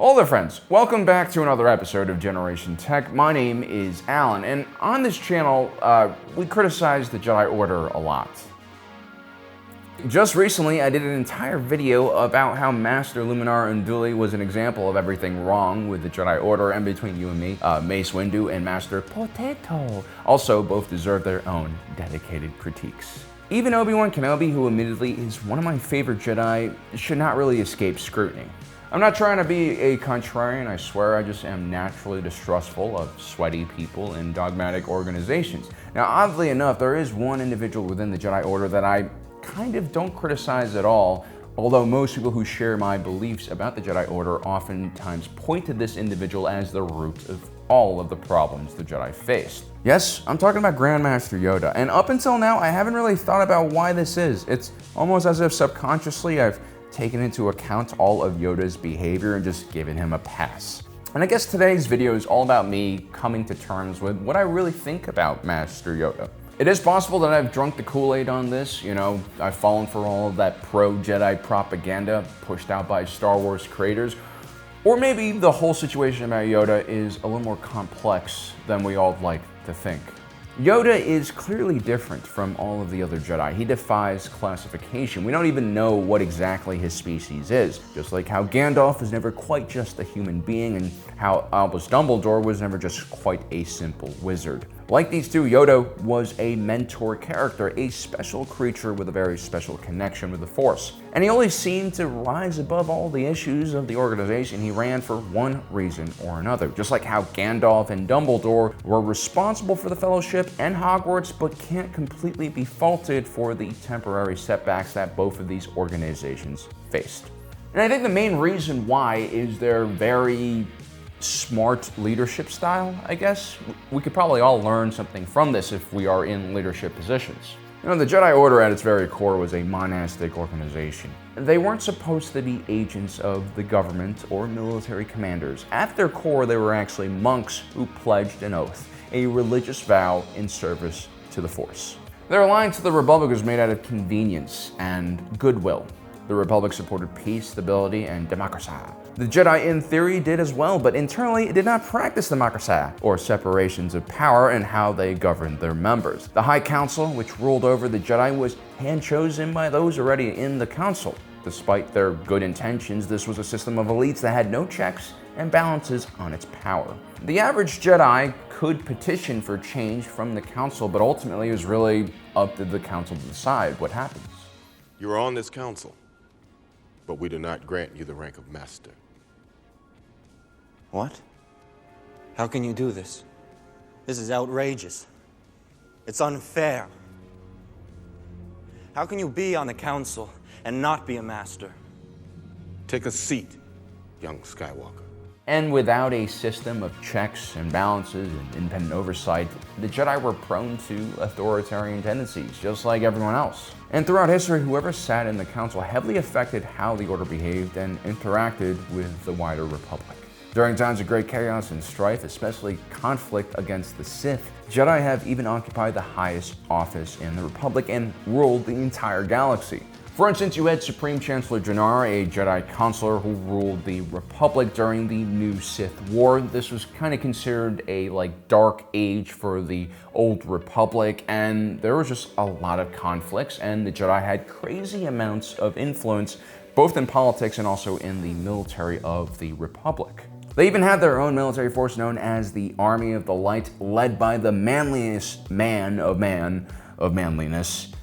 Hello there friends, welcome back to another episode of Generation Tech. My name is Alan, and on this channel, we criticize the Jedi Order a lot. Just recently, I did an entire video about how Master Luminara Unduli was an example of everything wrong with the Jedi Order, and between you and me, Mace Windu and Master Potato also both deserve their own dedicated critiques. Even Obi-Wan Kenobi, who admittedly is one of my favorite Jedi, should not really escape scrutiny. I'm not trying to be a contrarian, I swear, I just am naturally distrustful of sweaty people in dogmatic organizations. Now, oddly enough, there is one individual within the Jedi Order that I kind of don't criticize at all, although most people who share my beliefs about the Jedi Order oftentimes point to this individual as the root of all of the problems the Jedi faced. Yes, I'm talking about Grand Master Yoda, and up until now, I haven't really thought about why this is. It's almost as if subconsciously I've taken into account all of Yoda's behavior and just given him a pass. And I guess today's video is all about me coming to terms with what I really think about Master Yoda. It is possible that I've drunk the Kool-Aid on this, you know, I've fallen for all of that pro-Jedi propaganda pushed out by Star Wars creators, or maybe the whole situation about Yoda is a little more complex than we all like to think. Yoda is clearly different from all of the other Jedi. He defies classification. We don't even know what exactly his species is. Just like how Gandalf was never quite just a human being and how Albus Dumbledore was never just quite a simple wizard. Like these two, Yoda was a mentor character, a special creature with a very special connection with the Force. And he only seemed to rise above all the issues of the organization he ran for one reason or another. Just like how Gandalf and Dumbledore were responsible for the Fellowship and Hogwarts, but can't completely be faulted for the temporary setbacks that both of these organizations faced. And I think the main reason why is their very smart leadership style, I guess. We could probably all learn something from this if we are in leadership positions. You know, the Jedi Order at its very core was a monastic organization. They weren't supposed to be agents of the government or military commanders. At their core, they were actually monks who pledged an oath, a religious vow in service to the Force. Their alliance to the Republic was made out of convenience and goodwill. The Republic supported peace, stability, and democracy. The Jedi, in theory, did as well, but internally it did not practice democracy, or separations of power and how they governed their members. The High Council, which ruled over the Jedi, was hand-chosen by those already in the Council. Despite their good intentions, this was a system of elites that had no checks and balances on its power. The average Jedi could petition for change from the Council, but ultimately it was really up to the Council to decide what happens. You are on this Council, but we do not grant you the rank of Master. What? How can you do this? This is outrageous. It's unfair. How can you be on the Council and not be a Master? Take a seat, young Skywalker. And without a system of checks and balances and independent oversight, the Jedi were prone to authoritarian tendencies, just like everyone else. And throughout history, whoever sat in the Council heavily affected how the Order behaved and interacted with the wider Republic. During times of great chaos and strife, especially conflict against the Sith, Jedi have even occupied the highest office in the Republic and ruled the entire galaxy. For instance, you had Supreme Chancellor Jannar, a Jedi Counselor who ruled the Republic during the New Sith War. This was kind of considered a dark age for the Old Republic, and there was just a lot of conflicts, and the Jedi had crazy amounts of influence, both in politics and also in the military of the Republic. They even had their own military force known as the Army of the Light, led by the manliest man of manliness,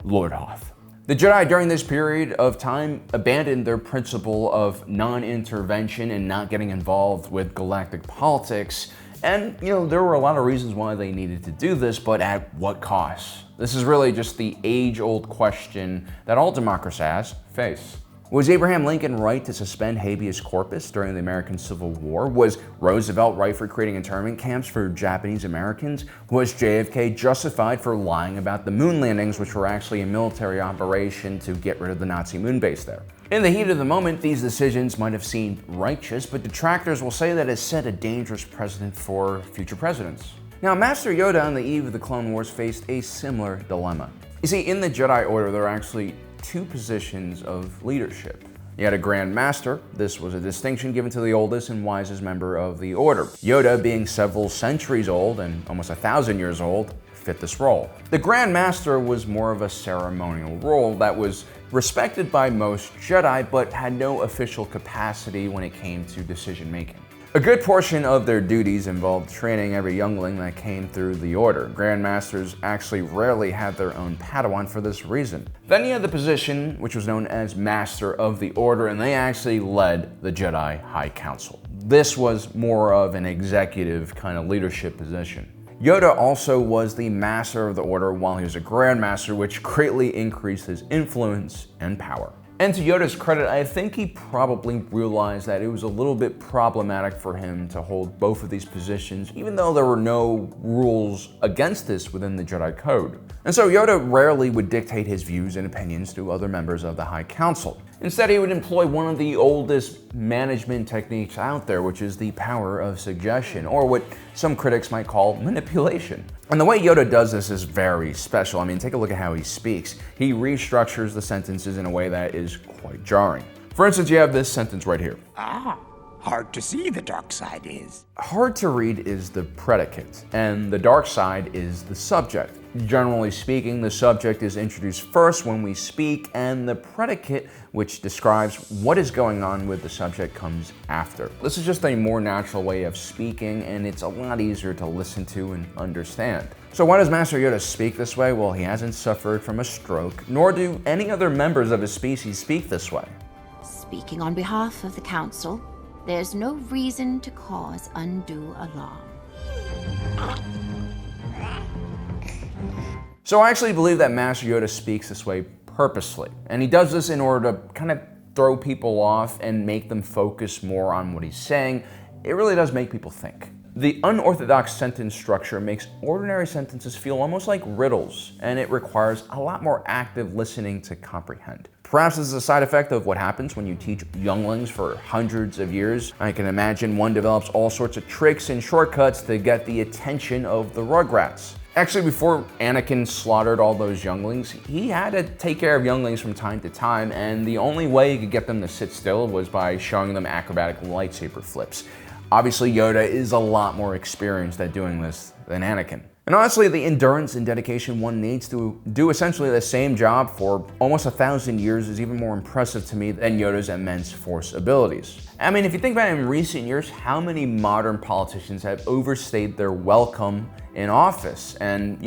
Lord Hoth. The Jedi during this period of time abandoned their principle of non-intervention and not getting involved with galactic politics. And, you know, there were a lot of reasons why they needed to do this, but at what cost? This is really just the age-old question that all democracies face. Was Abraham Lincoln right to suspend habeas corpus during the American Civil War? Was Roosevelt right for creating internment camps for Japanese Americans? Was JFK justified for lying about the moon landings, which were actually a military operation to get rid of the Nazi moon base there? In the heat of the moment, these decisions might have seemed righteous, but detractors will say that it set a dangerous precedent for future presidents. Now, Master Yoda on the eve of the Clone Wars faced a similar dilemma. You see, in the Jedi Order, there are actually two positions of leadership. You had a Grand Master. This was a distinction given to the oldest and wisest member of the Order. Yoda, being several centuries old and almost 1,000 years old, fit this role. The Grand Master was more of a ceremonial role that was respected by most Jedi, but had no official capacity when it came to decision making. A good portion of their duties involved training every youngling that came through the Order. Grand Masters actually rarely had their own Padawan for this reason. Then you had the position, which was known as Master of the Order, and they actually led the Jedi High Council. This was more of an executive kind of leadership position. Yoda also was the Master of the Order while he was a Grand Master, which greatly increased his influence and power. And to Yoda's credit, I think he probably realized that it was a little bit problematic for him to hold both of these positions, even though there were no rules against this within the Jedi Code. And so Yoda rarely would dictate his views and opinions to other members of the High Council. Instead, he would employ one of the oldest management techniques out there, which is the power of suggestion, or what some critics might call manipulation. And the way Yoda does this is very special. I mean, take a look at how he speaks. He restructures the sentences in a way that is quite jarring. For instance, you have this sentence right here. Hard to see the dark side is. Hard to read is the predicate, and the dark side is the subject. Generally speaking, the subject is introduced first when we speak, and the predicate, which describes what is going on with the subject, comes after. This is just a more natural way of speaking, and it's a lot easier to listen to and understand. So why does Master Yoda speak this way? Well, he hasn't suffered from a stroke, nor do any other members of his species speak this way. Speaking on behalf of the Council, there's no reason to cause undue alarm. So I actually believe that Master Yoda speaks this way purposely, and he does this in order to kind of throw people off and make them focus more on what he's saying. It really does make people think. The unorthodox sentence structure makes ordinary sentences feel almost like riddles, and it requires a lot more active listening to comprehend. Perhaps this is a side effect of what happens when you teach younglings for hundreds of years. I can imagine one develops all sorts of tricks and shortcuts to get the attention of the Rugrats. Actually, before Anakin slaughtered all those younglings, he had to take care of younglings from time to time, and the only way he could get them to sit still was by showing them acrobatic lightsaber flips. Obviously, Yoda is a lot more experienced at doing this than Anakin. And honestly, the endurance and dedication one needs to do essentially the same job for almost 1,000 years is even more impressive to me than Yoda's immense force abilities. I mean, if you think about it in recent years, how many modern politicians have overstayed their welcome in office and,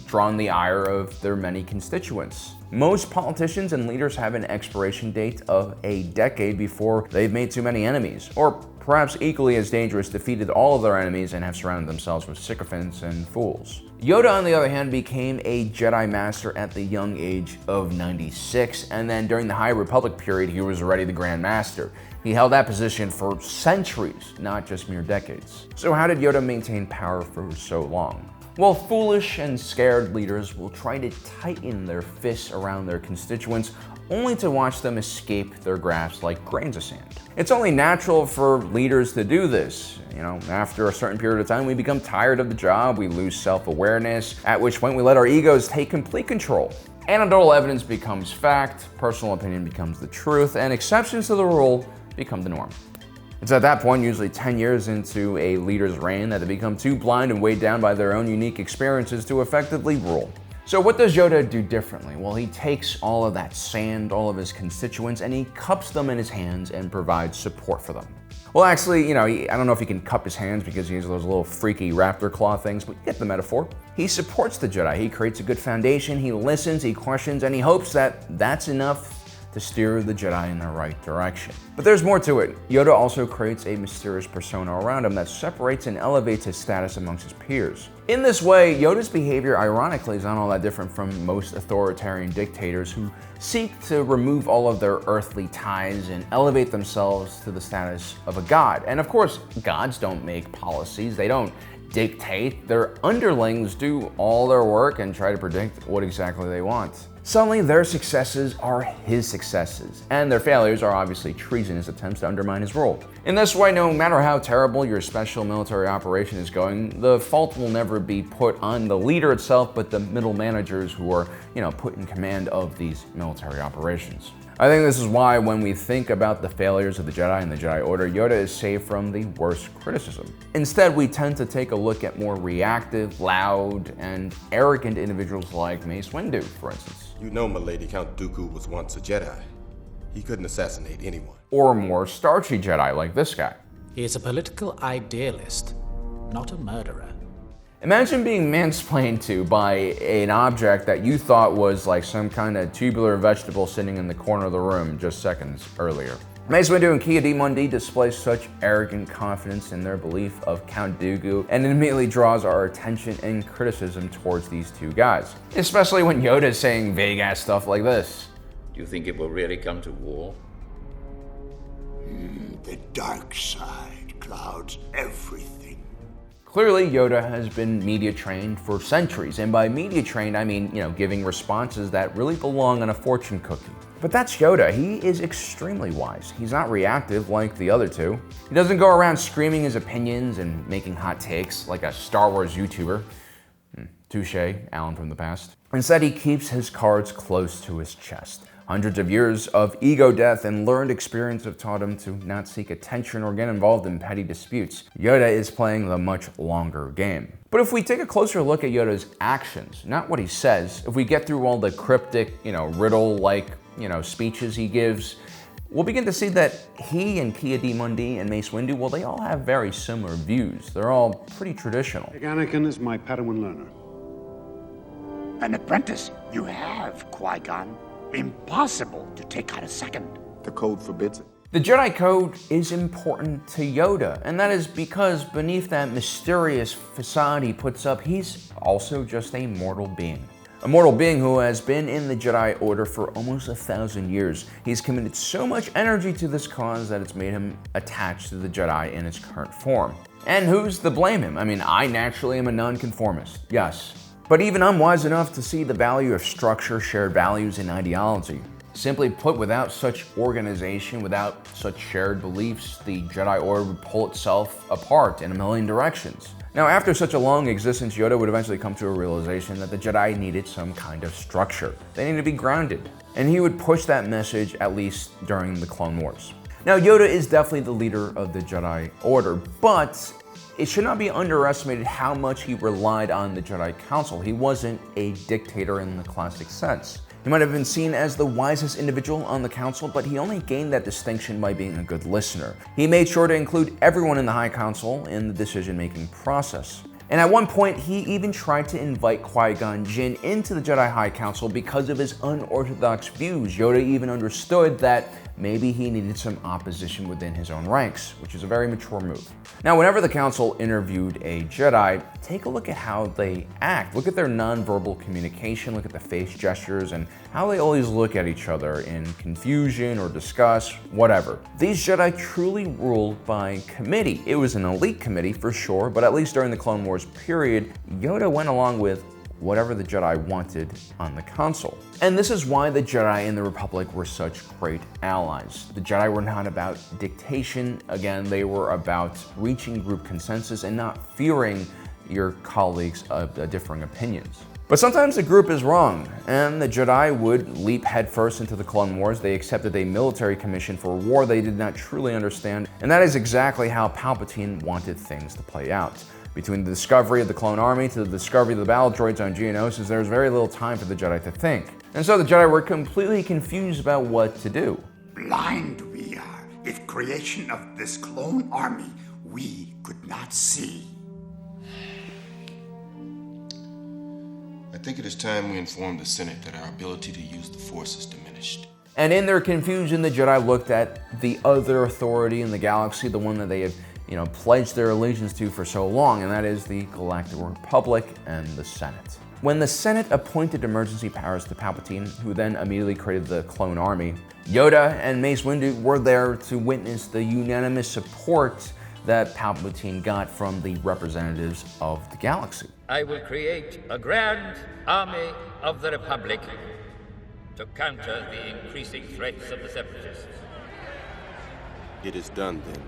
drawn the ire of their many constituents? Most politicians and leaders have an expiration date of a decade before they've made too many enemies, or perhaps equally as dangerous, defeated all of their enemies and have surrounded themselves with sycophants and fools. Yoda, on the other hand, became a Jedi Master at the young age of 96, and then during the High Republic period, he was already the Grand Master. He held that position for centuries, not just mere decades. So how did Yoda maintain power for so long? Well, foolish and scared leaders will try to tighten their fists around their constituents, only to watch them escape their grasp like grains of sand. It's only natural for leaders to do this. After a certain period of time, we become tired of the job, we lose self-awareness, at which point we let our egos take complete control. Anecdotal evidence becomes fact, personal opinion becomes the truth, and exceptions to the rule become the norm. It's at that point, usually 10 years into a leader's reign, that they become too blind and weighed down by their own unique experiences to effectively rule. So what does Yoda do differently? Well, he takes all of that sand, all of his constituents, and he cups them in his hands and provides support for them. Well, actually, I don't know if he can cup his hands because he has those little freaky raptor claw things, but you get the metaphor. He supports the Jedi. He creates a good foundation, he listens, he questions, and he hopes that that's enough to steer the Jedi in the right direction. But there's more to it. Yoda also creates a mysterious persona around him that separates and elevates his status amongst his peers. In this way, Yoda's behavior, ironically, is not all that different from most authoritarian dictators who seek to remove all of their earthly ties and elevate themselves to the status of a god. And of course, gods don't make policies, they don't dictate. Their underlings do all their work and try to predict what exactly they want. Suddenly, their successes are his successes, and their failures are obviously treasonous attempts to undermine his rule. In this way, no matter how terrible your special military operation is going, the fault will never be put on the leader itself, but the middle managers who are, put in command of these military operations. I think this is why when we think about the failures of the Jedi and the Jedi Order, Yoda is saved from the worst criticism. Instead, we tend to take a look at more reactive, loud, and arrogant individuals like Mace Windu, for instance. You know, milady, Count Dooku was once a Jedi. He couldn't assassinate anyone. Or more starchy Jedi like this guy. He is a political idealist, not a murderer. Imagine being mansplained to by an object that you thought was like some kind of tubular vegetable sitting in the corner of the room just seconds earlier. Mace Windu and Ki-Adi Mundi display such arrogant confidence in their belief of Count Dooku, and it immediately draws our attention and criticism towards these two guys. Especially when Yoda is saying vague-ass stuff like this. Do you think it will really come to war? The dark side clouds everything. Clearly, Yoda has been media trained for centuries, and by media trained, I mean, giving responses that really belong on a fortune cookie. But that's Yoda. He is extremely wise. He's not reactive like the other two. He doesn't go around screaming his opinions and making hot takes like a Star Wars YouTuber. Touche, Alan from the past. Instead, he keeps his cards close to his chest. Hundreds of years of ego death and learned experience have taught him to not seek attention or get involved in petty disputes. Yoda is playing the much longer game. But if we take a closer look at Yoda's actions, not what he says, if we get through all the cryptic, riddle-like, speeches he gives, we'll begin to see that he and Ki-Adi Mundi and Mace Windu, well, they all have very similar views. They're all pretty traditional. Anakin is my Padawan learner. An apprentice you have, Qui-Gon. Impossible to take out a second. The code forbids it. The Jedi Code is important to Yoda, and that is because beneath that mysterious facade he puts up, he's also just a mortal being. A mortal being who has been in the Jedi Order for almost 1,000 years. He's committed so much energy to this cause that it's made him attached to the Jedi in its current form. And who's to blame him? I mean, I naturally am a nonconformist, yes. But even I'm wise enough to see the value of structure, shared values, and ideology. Simply put, without such organization, without such shared beliefs, the Jedi Order would pull itself apart in a million directions. Now, after such a long existence, Yoda would eventually come to a realization that the Jedi needed some kind of structure. They needed to be grounded. And he would push that message, at least during the Clone Wars. Now, Yoda is definitely the leader of the Jedi Order, but it should not be underestimated how much he relied on the Jedi Council. He wasn't a dictator in the classic sense. He might have been seen as the wisest individual on the council, but he only gained that distinction by being a good listener. He made sure to include everyone in the High Council in the decision-making process. And at one point, he even tried to invite Qui-Gon Jinn into the Jedi High Council because of his unorthodox views. Yoda even understood that maybe he needed some opposition within his own ranks, which is a very mature move. Now, whenever the Council interviewed a Jedi, take a look at how they act. Look at their nonverbal communication, look at the face gestures, and how they always look at each other in confusion or disgust, whatever. These Jedi truly ruled by committee. It was an elite committee for sure, but at least during the Clone Wars period, Yoda went along with whatever the Jedi wanted on the Council. And this is why the Jedi and the Republic were such great allies. The Jedi were not about dictation. Again, they were about reaching group consensus and not fearing your colleagues of differing opinions. But sometimes the group is wrong, and the Jedi would leap headfirst into the Clone Wars. They accepted a military commission for a war they did not truly understand, and that is exactly how Palpatine wanted things to play out. Between the discovery of the clone army to the discovery of the battle droids on Geonosis, there was very little time for the Jedi to think. And so the Jedi were completely confused about what to do. Blind we are. If creation of this clone army we could not see. I think it is time we inform the Senate that our ability to use the Force is diminished. And in their confusion, the Jedi looked at the other authority in the galaxy, the one that they had pledged their allegiance to for so long, and that is the Galactic Republic and the Senate. When the Senate appointed emergency powers to Palpatine, who then immediately created the clone army, Yoda and Mace Windu were there to witness the unanimous support that Palpatine got from the representatives of the galaxy. I will create a grand army of the Republic to counter the increasing threats of the Separatists. It is done then.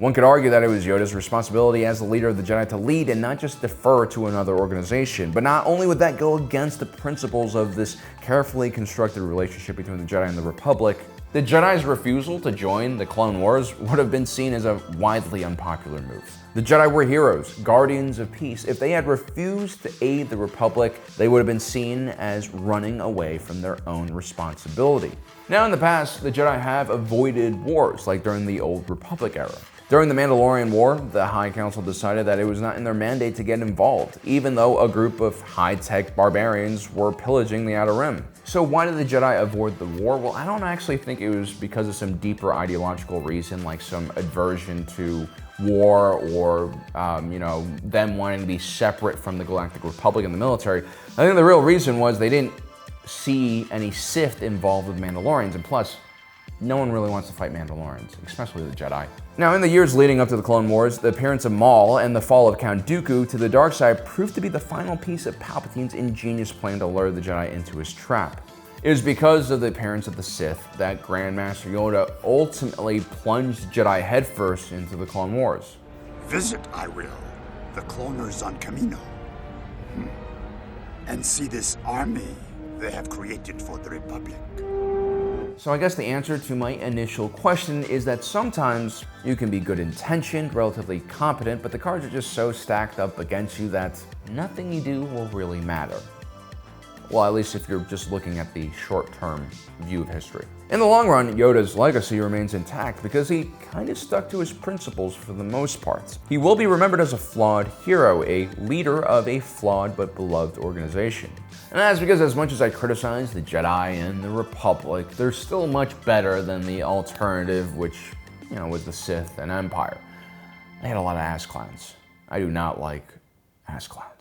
One could argue that it was Yoda's responsibility as the leader of the Jedi to lead and not just defer to another organization. But not only would that go against the principles of this carefully constructed relationship between the Jedi and the Republic, the Jedi's refusal to join the Clone Wars would have been seen as a widely unpopular move. The Jedi were heroes, guardians of peace. If they had refused to aid the Republic, they would have been seen as running away from their own responsibility. Now in the past, the Jedi have avoided wars, like during the Old Republic era. During the Mandalorian War, the High Council decided that it was not in their mandate to get involved, even though a group of high-tech barbarians were pillaging the Outer Rim. So why did the Jedi avoid the war? Well, I don't actually think it was because of some deeper ideological reason, like some aversion to war or, them wanting to be separate from the Galactic Republic and the military. I think the real reason was they didn't see any Sith involved with Mandalorians, and plus, no one really wants to fight Mandalorians, especially the Jedi. Now, in the years leading up to the Clone Wars, the appearance of Maul and the fall of Count Dooku to the dark side proved to be the final piece of Palpatine's ingenious plan to lure the Jedi into his trap. It was because of the appearance of the Sith that Grand Master Yoda ultimately plunged Jedi headfirst into the Clone Wars. Visit, I will, the cloners on Camino. And see this army they have created for the Republic. So I guess the answer to my initial question is that sometimes you can be good intentioned, relatively competent, but the cards are just so stacked up against you that nothing you do will really matter. Well, at least if you're just looking at the short-term view of history. In the long run, Yoda's legacy remains intact because he kind of stuck to his principles for the most part. He will be remembered as a flawed hero, a leader of a flawed but beloved organization. And that's because as much as I criticize the Jedi and the Republic, they're still much better than the alternative, which, was the Sith and Empire. They had a lot of ass clowns. I do not like ass clowns.